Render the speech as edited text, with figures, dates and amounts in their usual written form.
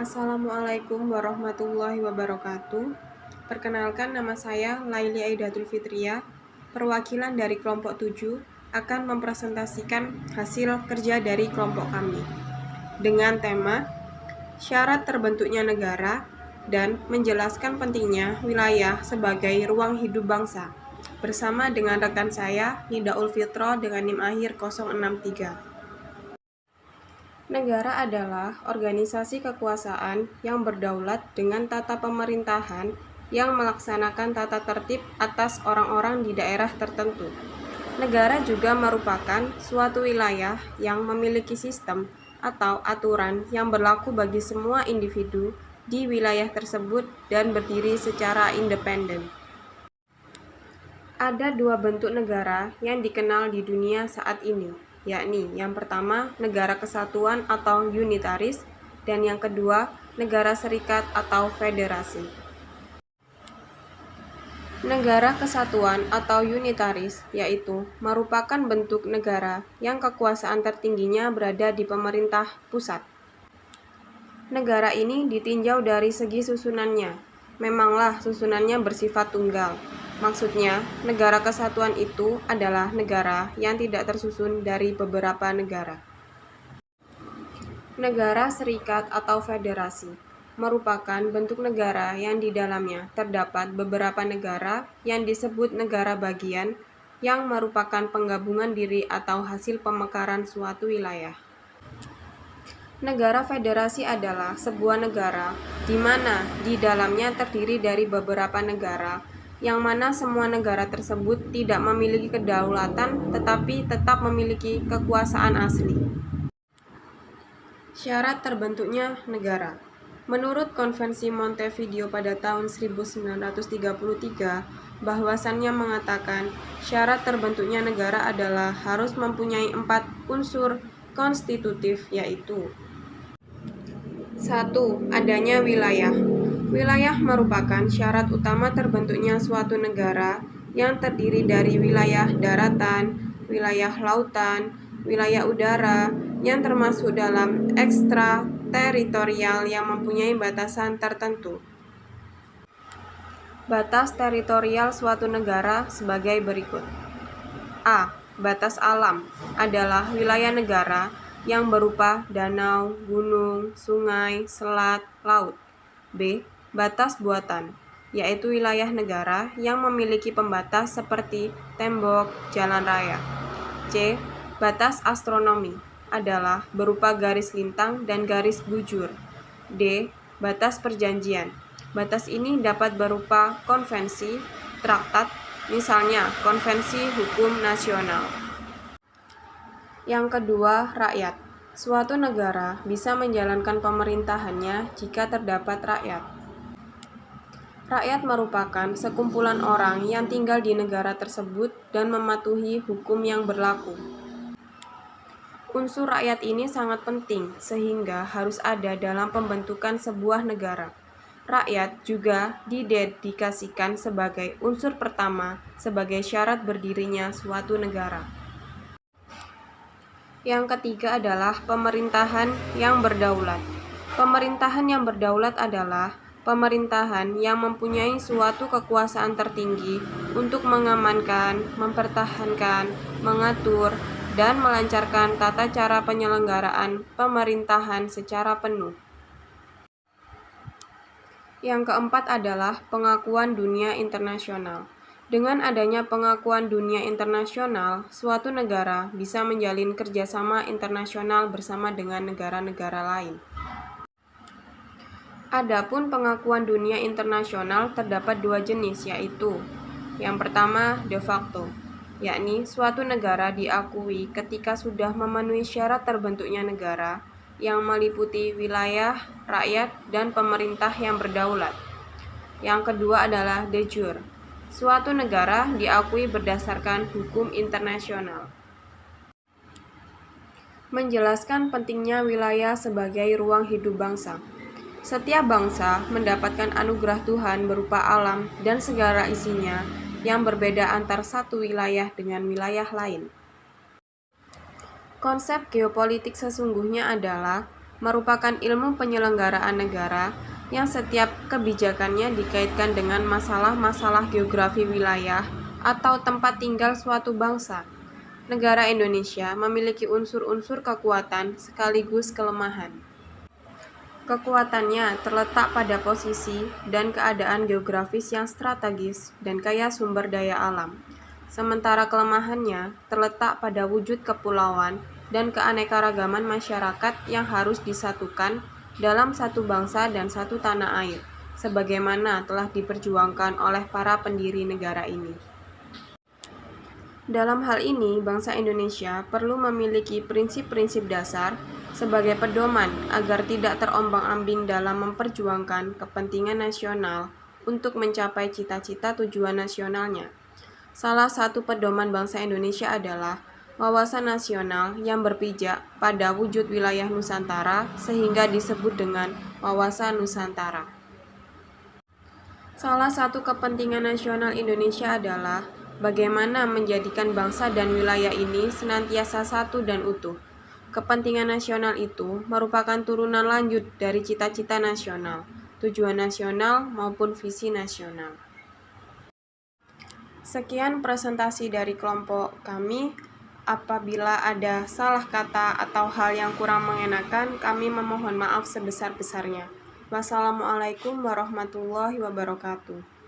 Assalamualaikum warahmatullahi wabarakatuh. Perkenalkan, nama saya Laili Aidatul Fitria, perwakilan dari kelompok 7 akan mempresentasikan hasil kerja dari kelompok kami dengan tema syarat terbentuknya negara dan menjelaskan pentingnya wilayah sebagai ruang hidup bangsa, bersama dengan rekan saya Nidaul Fitro dengan NIM akhir 063. Negara adalah organisasi kekuasaan yang berdaulat dengan tata pemerintahan yang melaksanakan tata tertib atas orang-orang di daerah tertentu. Negara juga merupakan suatu wilayah yang memiliki sistem atau aturan yang berlaku bagi semua individu di wilayah tersebut dan berdiri secara independen. Ada dua bentuk negara yang dikenal di dunia saat ini, yakni yang pertama negara kesatuan atau unitaris dan yang kedua negara serikat atau federasi. Negara kesatuan atau unitaris yaitu merupakan bentuk negara yang kekuasaan tertingginya berada di pemerintah pusat. Negara ini ditinjau dari segi susunannya. Memanglah susunannya bersifat tunggal. Maksudnya, negara kesatuan itu adalah negara yang tidak tersusun dari beberapa negara. Negara serikat atau federasi merupakan bentuk negara yang di dalamnya terdapat beberapa negara yang disebut negara bagian yang merupakan penggabungan diri atau hasil pemekaran suatu wilayah. Negara federasi adalah sebuah negara di mana di dalamnya terdiri dari beberapa negara yang mana semua negara tersebut tidak memiliki kedaulatan tetapi tetap memiliki kekuasaan asli. Syarat terbentuknya negara. Menurut Konvensi Montevideo pada tahun 1933, bahwasannya mengatakan syarat terbentuknya negara adalah harus mempunyai 4 unsur konstitutif, yaitu 1. Adanya wilayah. Wilayah merupakan syarat utama terbentuknya suatu negara yang terdiri dari wilayah daratan, wilayah lautan, wilayah udara, yang termasuk dalam ekstrateritorial yang mempunyai batasan tertentu. Batas teritorial suatu negara sebagai berikut. A. Batas alam adalah wilayah negara yang berupa danau, gunung, sungai, selat, laut. B. Batas buatan, yaitu wilayah negara yang memiliki pembatas seperti tembok, jalan raya. C. Batas astronomi adalah berupa garis lintang dan garis bujur. D. Batas perjanjian. Batas ini dapat berupa konvensi, traktat, misalnya Konvensi Hukum Nasional. Yang kedua, rakyat. Suatu negara bisa menjalankan pemerintahannya jika terdapat rakyat. Rakyat merupakan sekumpulan orang yang tinggal di negara tersebut dan mematuhi hukum yang berlaku. Unsur rakyat ini sangat penting sehingga harus ada dalam pembentukan sebuah negara. Rakyat juga didedikasikan sebagai unsur pertama sebagai syarat berdirinya suatu negara. Yang ketiga adalah pemerintahan yang berdaulat. Pemerintahan yang berdaulat adalah pemerintahan yang mempunyai suatu kekuasaan tertinggi untuk mengamankan, mempertahankan, mengatur, dan melancarkan tata cara penyelenggaraan pemerintahan secara penuh. Yang keempat adalah pengakuan dunia internasional. Dengan adanya pengakuan dunia internasional, suatu negara bisa menjalin kerjasama internasional bersama dengan negara-negara lain. Adapun pengakuan dunia internasional terdapat dua jenis, yaitu yang pertama de facto, yakni suatu negara diakui ketika sudah memenuhi syarat terbentuknya negara yang meliputi wilayah, rakyat, dan pemerintah yang berdaulat. Yang kedua adalah de jure. Suatu negara diakui berdasarkan hukum internasional. Menjelaskan pentingnya wilayah sebagai ruang hidup bangsa. Setiap bangsa mendapatkan anugerah Tuhan berupa alam dan segala isinya yang berbeda antar satu wilayah dengan wilayah lain. Konsep geopolitik sesungguhnya adalah merupakan ilmu penyelenggaraan negara yang setiap kebijakannya dikaitkan dengan masalah-masalah geografi wilayah atau tempat tinggal suatu bangsa. Negara Indonesia memiliki unsur-unsur kekuatan sekaligus kelemahan. Kekuatannya terletak pada posisi dan keadaan geografis yang strategis dan kaya sumber daya alam. Sementara kelemahannya terletak pada wujud kepulauan dan keanekaragaman masyarakat yang harus disatukan dalam satu bangsa dan satu tanah air, sebagaimana telah diperjuangkan oleh para pendiri negara ini. Dalam hal ini, bangsa Indonesia perlu memiliki prinsip-prinsip dasar sebagai pedoman agar tidak terombang-ambing dalam memperjuangkan kepentingan nasional untuk mencapai cita-cita tujuan nasionalnya. Salah satu pedoman bangsa Indonesia adalah wawasan nasional yang berpijak pada wujud wilayah Nusantara sehingga disebut dengan wawasan Nusantara. Salah satu kepentingan nasional Indonesia adalah bagaimana menjadikan bangsa dan wilayah ini senantiasa satu dan utuh. Kepentingan nasional itu merupakan turunan lanjut dari cita-cita nasional, tujuan nasional maupun visi nasional. Sekian presentasi dari kelompok kami. Apabila ada salah kata atau hal yang kurang mengenakan, kami memohon maaf sebesar-besarnya. Wassalamualaikum warahmatullahi wabarakatuh.